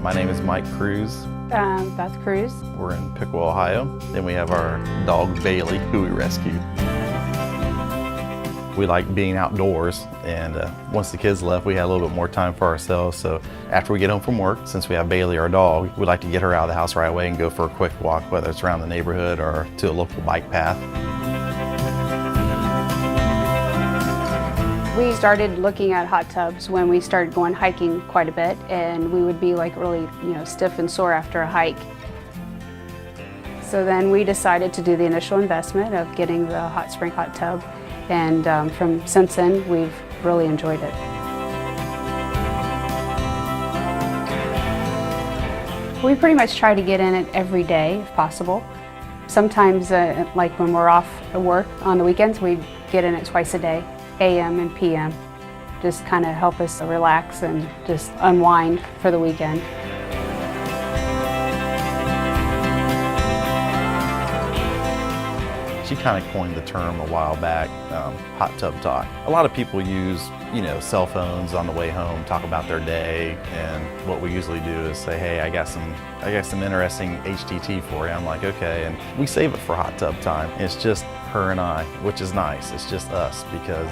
My name is Mike Cruz. Beth Cruz. We're in Piqua, Ohio. Then we have our dog Bailey, who we rescued. We like being outdoors, and once the kids left, we had a little bit more time for ourselves. So after we get home from work, since we have Bailey, our dog, we like to get her out of the house right away and go for a quick walk, whether it's around the neighborhood or to a local bike path. We started looking at hot tubs when we started going hiking quite a bit, and we would be like really, stiff and sore after a hike. So then we decided to do the initial investment of getting the hot spring hot tub, and since then we've really enjoyed it. We pretty much try to get in it every day if possible. Sometimes, like when we're off at work on the weekends, we get in it twice a day. AM and PM, just kind of help us relax and just unwind for the weekend. She kind of coined the term a while back, hot tub talk. A lot of people use, cell phones on the way home, talk about their day, and what we usually do is say, hey, I got some interesting HTT for you. I'm like, okay, and we save it for hot tub time. It's just her and I, which is nice. It's just us because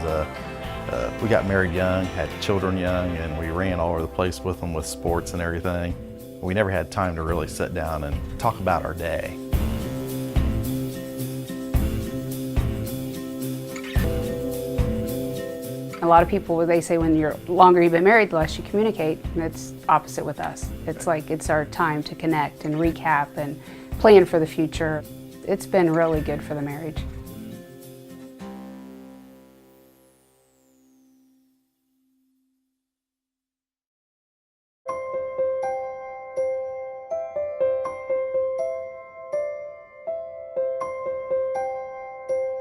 we got married young, had children young, and we ran all over the place with them with sports and everything. We never had time to really sit down and talk about our day. A lot of people, they say when you're longer you've been married, the less you communicate. And it's opposite with us. It's like it's our time to connect and recap and plan for the future. It's been really good for the marriage.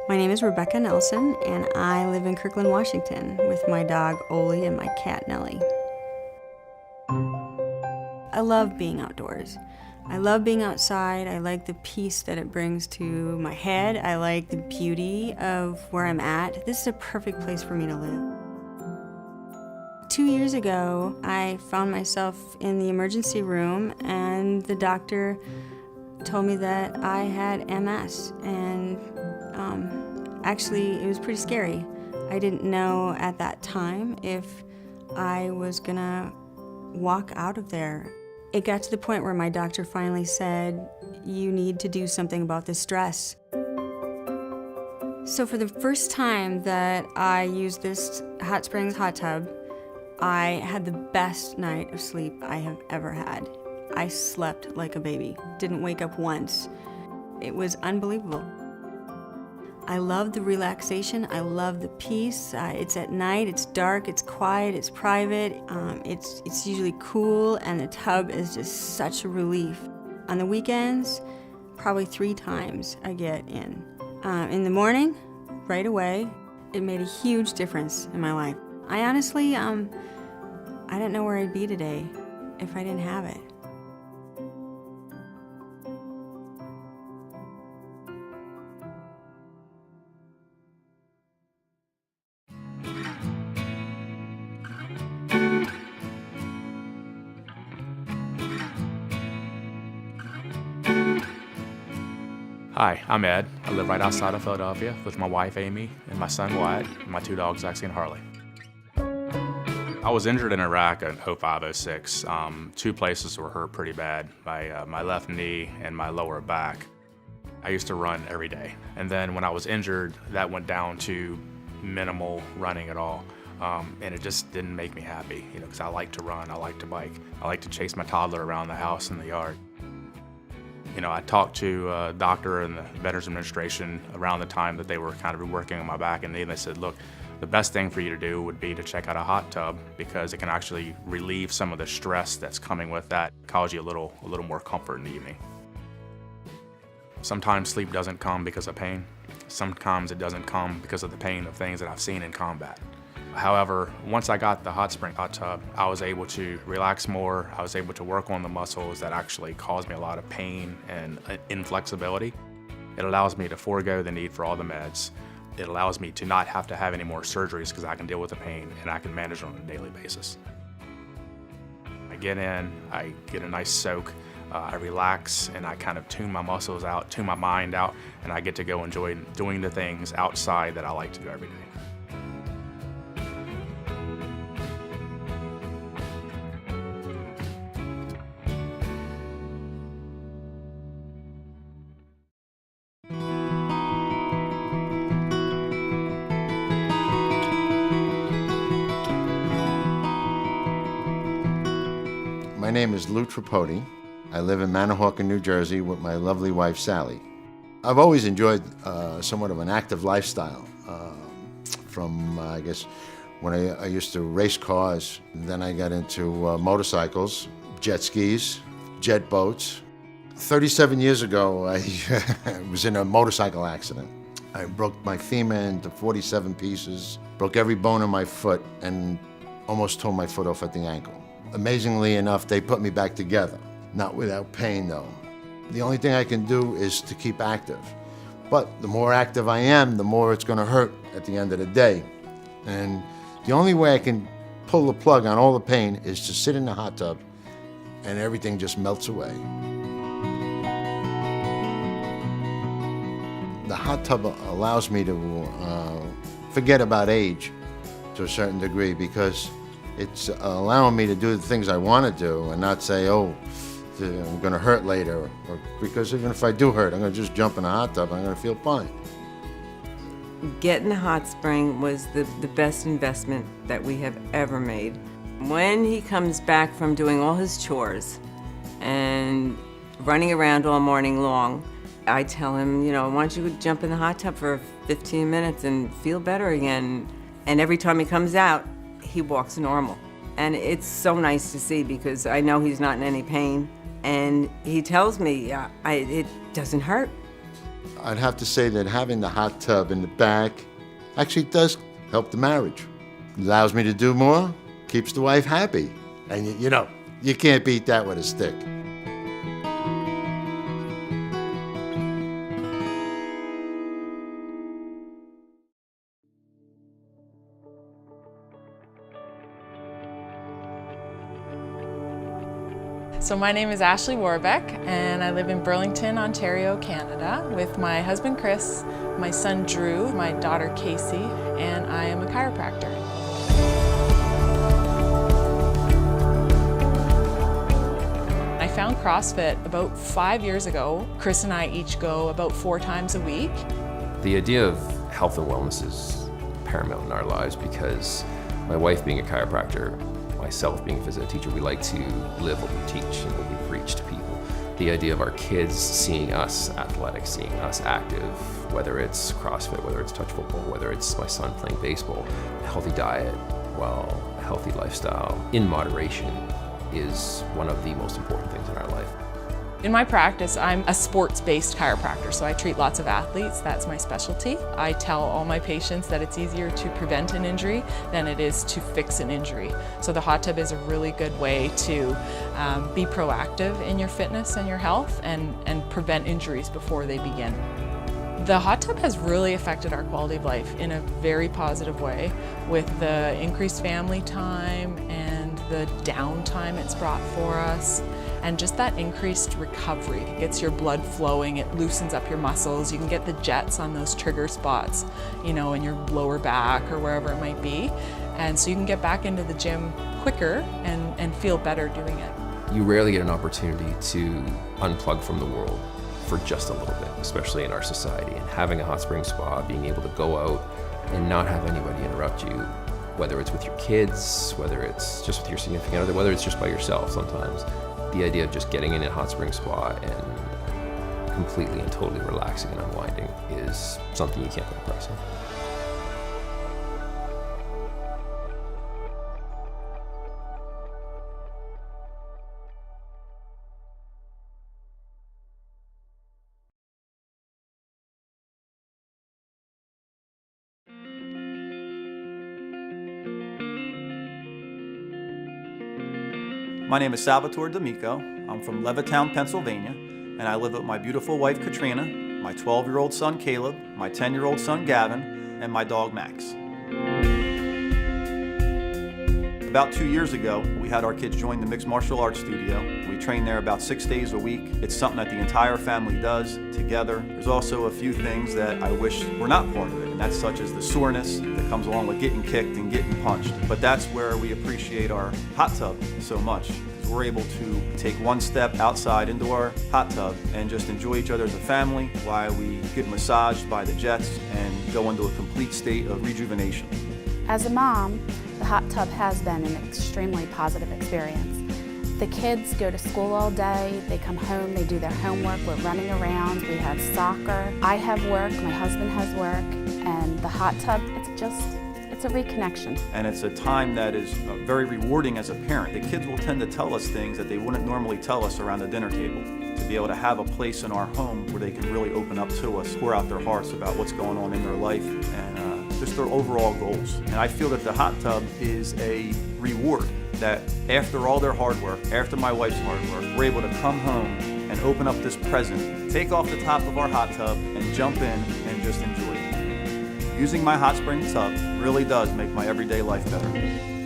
My name is Rebecca Nelson, and I live in Kirkland, Washington, with my dog Oli and my cat Nellie. I love being outdoors. I love being outside. I like the peace that it brings to my head. I like the beauty of where I'm at. This is a perfect place for me to live. 2 years ago, I found myself in the emergency room, and the doctor told me that I had MS, and actually it was pretty scary. I didn't know at that time if I was gonna walk out of there. It got to the point where my doctor finally said, you need to do something about this stress. So for the first time that I used this hot springs hot tub, I had the best night of sleep I have ever had. I slept like a baby, didn't wake up once. It was unbelievable. I love the relaxation, I love the peace. It's at night, it's dark, it's quiet, it's private, it's usually cool, and the tub is just such a relief. On the weekends, probably 3 times I get in. In the morning, right away, it made a huge difference in my life. I honestly, I didn't know where I'd be today if I didn't have it. Hi, I'm Ed. I live right outside of Philadelphia with my wife Amy and my son Wyatt and my 2 dogs Zaxi and Harley. I was injured in Iraq in 05-06. 2 places were hurt pretty bad, my left knee and my lower back. I used to run every day. And then when I was injured, that went down to minimal running at all. And it just didn't make me happy, because I like to run, I like to bike. I like to chase my toddler around the house and the yard. I talked to a doctor and the Veterans Administration around the time that they were kind of working on my back and knee. They said, look, the best thing for you to do would be to check out a hot tub because it can actually relieve some of the stress that's coming with that, cause you a little more comfort in the evening. Sometimes sleep doesn't come because of pain. Sometimes it doesn't come because of the pain of things that I've seen in combat. However, once I got the hot spring hot tub, I was able to relax more. I was able to work on the muscles that actually caused me a lot of pain and inflexibility. It allows me to forego the need for all the meds. It allows me to not have to have any more surgeries because I can deal with the pain and I can manage it on a daily basis. get in, I get a nice soak, I relax, and I kind of tune my muscles out, tune my mind out, and I get to go enjoy doing the things outside that I like to do every day. My name is Lou Tripodi. I live in Manahawkin, New Jersey with my lovely wife, Sally. I've always enjoyed somewhat of an active lifestyle from, I guess, when I used to race cars. Then I got into motorcycles, jet skis, jet boats. 37 years ago, I was in a motorcycle accident. I broke my femur into 47 pieces, broke every bone in my foot, and almost tore my foot off at the ankle. Amazingly enough, they put me back together, not without pain though. The only thing I can do is to keep active. But the more active I am, the more it's gonna hurt at the end of the day. And the only way I can pull the plug on all the pain is to sit in the hot tub and everything just melts away. The hot tub allows me to forget about age to a certain degree, because it's allowing me to do the things I want to do and not say, oh, I'm going to hurt later. Or because even if I do hurt, I'm going to just jump in a hot tub. I'm going to feel fine. Getting the hot spring was the best investment that we have ever made. When he comes back from doing all his chores and running around all morning long, I tell him, you know, why don't you jump in the hot tub for 15 minutes and feel better again. And every time he comes out, he walks normal. And it's so nice to see, because I know he's not in any pain. And he tells me it doesn't hurt. I'd have to say that having the hot tub in the back actually does help the marriage. It allows me to do more, keeps the wife happy. And you know, you can't beat that with a stick. So my name is Ashley Warbeck, and I live in Burlington, Ontario, Canada, with my husband Chris, my son Drew, my daughter Casey, and I am a chiropractor. I found CrossFit about 5 years ago. Chris and I each go about 4 times a week. The idea of health and wellness is paramount in our lives, because my wife being a chiropractor, myself being a physical teacher, we like to live what we teach and what we preach to people. The idea of our kids seeing us athletic, seeing us active, whether it's CrossFit, whether it's touch football, whether it's my son playing baseball, a healthy diet, well, a healthy lifestyle in moderation is one of the most important things in our life. In my practice, I'm a sports-based chiropractor, so I treat lots of athletes. That's my specialty. I tell all my patients that it's easier to prevent an injury than it is to fix an injury. So the hot tub is a really good way to be proactive in your fitness and your health and prevent injuries before they begin. The hot tub has really affected our quality of life in a very positive way, with the increased family time and the downtime it's brought for us. And just that increased recovery. It gets your blood flowing, it loosens up your muscles. You can get the jets on those trigger spots, you know, in your lower back or wherever it might be. And so you can get back into the gym quicker and feel better doing it. You rarely get an opportunity to unplug from the world for just a little bit, especially in our society. And having a hot spring spa, being able to go out and not have anybody interrupt you, whether it's with your kids, whether it's just with your significant other, whether it's just by yourself sometimes. The idea of just getting in a hot spring spa and completely and totally relaxing and unwinding is something you can't put a price on. My name is Salvatore D'Amico. I'm from Levittown, Pennsylvania, and I live with my beautiful wife Katrina, my 12-year-old son Caleb, my 10-year-old son Gavin, and my dog Max. About 2 years ago, we had our kids join the Mixed Martial Arts Studio. We train there about 6 days a week. It's something that the entire family does together. There's also a few things that I wish were not part of it, and that's such as the soreness that comes along with getting kicked and getting punched. But that's where we appreciate our hot tub so much. We're able to take one step outside into our hot tub and just enjoy each other as a family while we get massaged by the jets and go into a complete state of rejuvenation. As a mom, the hot tub has been an extremely positive experience. The kids go to school all day, they come home, they do their homework, we're running around, we have soccer. I have work, my husband has work, and the hot tub, it's a reconnection. And it's a time that is very rewarding as a parent. The kids will tend to tell us things that they wouldn't normally tell us around the dinner table. To be able to have a place in our home where they can really open up to us, pour out their hearts about what's going on in their life and just their overall goals. And I feel that the hot tub is a reward that after all their hard work, after my wife's hard work, we're able to come home and open up this present, take off the top of our hot tub and jump in and just enjoy it. Using my hot spring tub really does make my everyday life better.